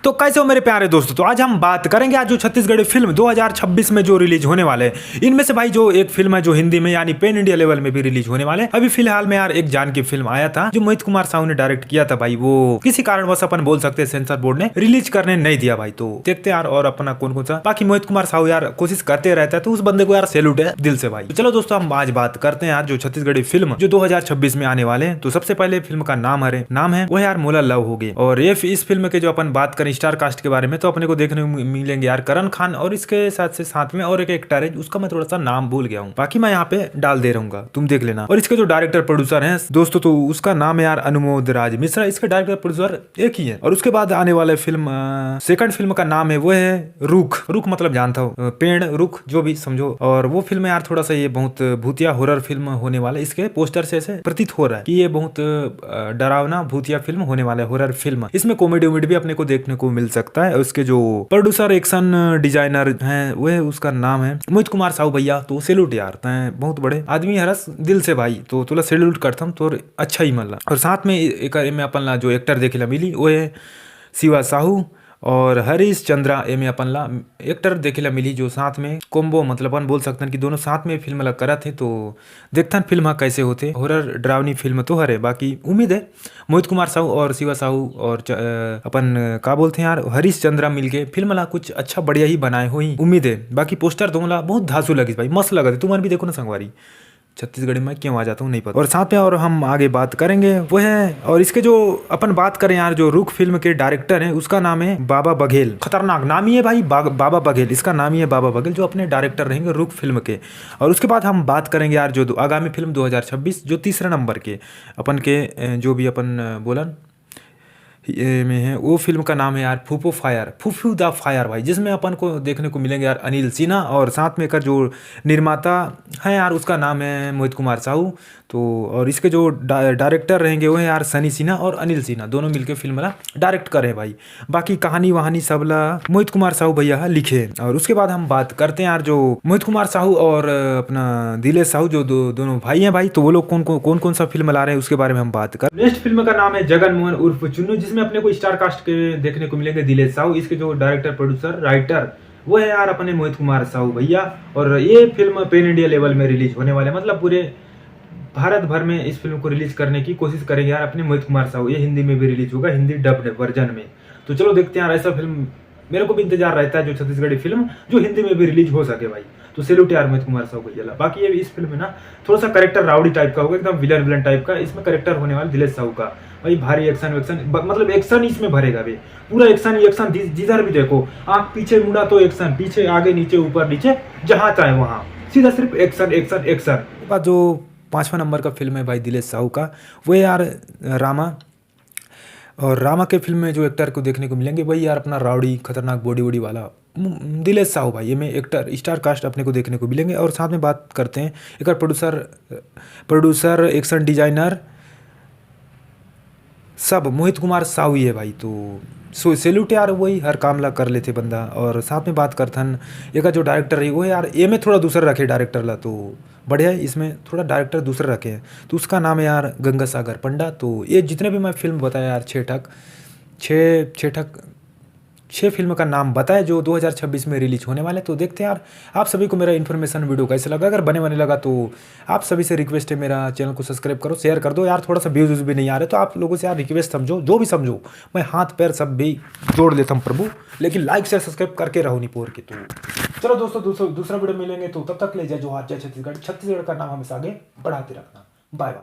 तो कैसे हो मेरे प्यारे दोस्तों। तो आज हम बात करेंगे आज जो छत्तीसगढ़ी फिल्म 2026 में जो रिलीज होने वाले हैं। इनमें से भाई जो एक फिल्म है जो हिंदी में यानी पेन इंडिया लेवल में भी रिलीज होने वाले। अभी फिलहाल में यार एक जान की फिल्म आया था जो मोहित कुमार साहू ने डायरेक्ट किया था भाई। वो किसी कारणवश अपन बोल सकते हैं सेंसर बोर्ड ने रिलीज करने नहीं दिया भाई। तो देखते यार और अपना कौन कौन सा बाकी मोहित कुमार साहू यार कोशिश करते रहता है तो उस बंदे को यार सैल्यूट है दिल से भाई। तो चलो दोस्तों हम आज बात करते हैं यार जो छत्तीसगढ़ी फिल्म जो 2026 में आने वाले हैं। तो सबसे पहले फिल्म का नाम है वो यार मोला लव हो गए। और ये इस फिल्म के जो अपन बात करें स्टार कास्ट के बारे में तो अपने को देखने को मिलेंगे यार करण खान और इसके साथ में और एक एक्टर है उसका मैं थोड़ा सा नाम भूल गया हूँ, बाकी मैं यहाँ पे डाल दे रहूंगा तुम देख लेना। और इसके जो डायरेक्टर प्रोड्यूसर हैं दोस्तों तो उसका नाम है यार अनुमोद राज मिश्रा। इसके डायरेक्टर प्रोड्यूसर एक ही है। और उसके बाद आने वाले फिल्म सेकंड फिल्म का नाम है वो है रुख। रुख मतलब जानता हूँ पेड़ रुख जो भी समझो। और वो फिल्म यार थोड़ा सा ये बहुत भूतिया हॉरर फिल्म होने वाला। इसके पोस्टर से ऐसे प्रतीत हो रहा है कि ये बहुत डरावना भूतिया फिल्म होने वाला है, हॉरर फिल्म। इसमें कॉमेडी उमेडी भी अपने को देखने को मिल सकता है। उसके जो प्रोड्यूसर एक्शन डिजाइनर हैं वो है उसका नाम है मोहित कुमार साहू भैया। तो सैल्यूट यार बहुत बड़े आदमी हरस दिल से भाई। तो तुला सैल्यूट करता हूँ तो अच्छा ही मन ला। और साथ में एक में अपन जो एक्टर देखे ला मिली वो है शिवा साहू और हरीश चंद्रा में अपन ला एक्टर देखे ला मिली जो साथ में कॉम्बो मतलब अपन बोल सकते हैं कि दोनों साथ में फिल्म ला करा थे। तो देखता फिल्म कैसे होते हॉरर डरावनी फिल्म तो हरे। बाकी उम्मीद है मोहित कुमार साहू और शिवा साहू और अपन का बोलते हैं यार हरीश चंद्रा मिलके फिल्म ला कुछ अच्छा बढ़िया ही बनाए हो ही उम्मीद है। बाकी पोस्टर दोनों ला बहुत धांसू लगी भाई, मस्त लगा थे। तुम्हारे भी देखो ना संगवारी छत्तीसगढ़ी में क्यों आ जाता हूँ नहीं पता। और साथ में और हम आगे बात करेंगे वो है और इसके जो अपन बात करें यार जो रुख फिल्म के डायरेक्टर हैं उसका नाम है बाबा बघेल। खतरनाक नाम ही है भाई बाबा बघेल। इसका नाम ही है बाबा बघेल जो अपने डायरेक्टर रहेंगे रुख फिल्म के। और उसके बाद हम बात करेंगे यार जो आगामी फिल्म 2026 जो तीसरे नंबर के अपन के जो भी अपन बोलन में है वो फिल्म का नाम है यार फूफू द फायर भाई। जिसमें अपन को देखने को मिलेंगे यार अनिल सिन्हा और साथ में कर जो निर्माता है यार उसका नाम है मोहित कुमार साहू। तो और इसके जो डायरेक्टर रहेंगे वो है यार सनी सिन्हा और अनिल सिन्हा दोनों मिलकर फिल्म ला डायरेक्ट कर रहे हैं भाई। बाकी कहानी वहानी सब ला मोहित कुमार साहू भैया लिखे। और उसके बाद हम बात करते हैं यार जो मोहित कुमार साहू और अपना दिलेश साहू जो दोनों भाई हैं भाई। तो वो लोग कौन सा फिल्म ला रहे हैं उसके बारे में हम बात कर। नेक्स्ट फिल्म का नाम है जगन मोहन उर्फ चुन्नू जिसमें अपने को स्टार कास्ट के देखने को मिलेंगे दिलेश साहू। इसके जो डायरेक्टर प्रोड्यूसर राइटर वो है यार अपने मोहित कुमार साहू भैया। और ये फिल्म पेन इंडिया लेवल में रिलीज होने वाले मतलब पूरे भारत भर में इस फिल्म को रिलीज करने की कोशिश करेंगे यार अपने मोहित कुमार साहू। ये हिंदी में भी रिलीज होगा, हिंदी डब्ड वर्जन में। तो चलो देखते हैं यार ऐसा फिल्म मेरे को भी इंतजार रहता है जो छत्तीसगढ़ी फिल्म जो हिंदी में भी रिलीज हो सके भाई। तो सैल्यूट यार मोहित कुमार साहू भैया। बाकी ये इस फिल्म में ना थोड़ा सा करेक्टर राउडी टाइप का होगा, एकदम विलन टाइप का इसमें करेक्टर होने वाला दिलेश साहू का भाई। भारी एक्शन मतलब एक्शन इसमें भरेगा भाई, पूरा एक्शन जिधर भी देखो आंख पीछे मुड़ा तो एक्शन, पीछे आगे नीचे ऊपर नीचे जहां चाहे वहां सीधा सिर्फ एक्शन। जो 5वां नंबर का फिल्म है भाई दिलेश साहू का वो यार रामा। और रामा के फिल्म में जो एक्टर को देखने को मिलेंगे वही यार अपना राउडी खतरनाक बॉडी वाला दिलेश साहू भाई। ये में एक्टर स्टार कास्ट अपने को देखने को मिलेंगे। और साथ में बात करते हैं एक प्रोड्यूसर एक्शन डिजाइनर सब मोहित कुमार साहू ही है भाई। तो सैल्यूट यार वही हर काम ला कर लेते बंदा। और साथ में बात करथन एक जो डायरेक्टर है वो यार ये में थोड़ा दूसरा रखे डायरेक्टर ला तो बढ़िया है। इसमें थोड़ा डायरेक्टर दूसरा रखे हैं तो उसका नाम है यार गंगा सागर पंडा। तो ये जितने भी मैं फिल्म बताया यार छः फिल्म का नाम बताया जो 2026 में रिलीज होने वाले। तो देखते हैं यार आप सभी को मेरा इन्फॉर्मेशन वीडियो कैसे लगा। अगर बने लगा तो आप सभी से रिक्वेस्ट है मेरा चैनल को सब्सक्राइब करो, शेयर कर दो यार। थोड़ा सा व्यूज भी नहीं आ रहे तो आप लोगों से यार रिक्वेस्ट समझो, जो भी समझो मैं हाथ पैर सब भी जोड़ लेता हूँ प्रभु, लेकिन लाइक से सब्सक्राइब करके रहो नहीं पोर के। तो चलो दोस्तों दूसरा वीडियो मिलेंगे तो तब तक ले जाए जो हाथ जय छत्तीसगढ़ का नाम हमेशा आगे बढ़ाते रखना। Bye bye.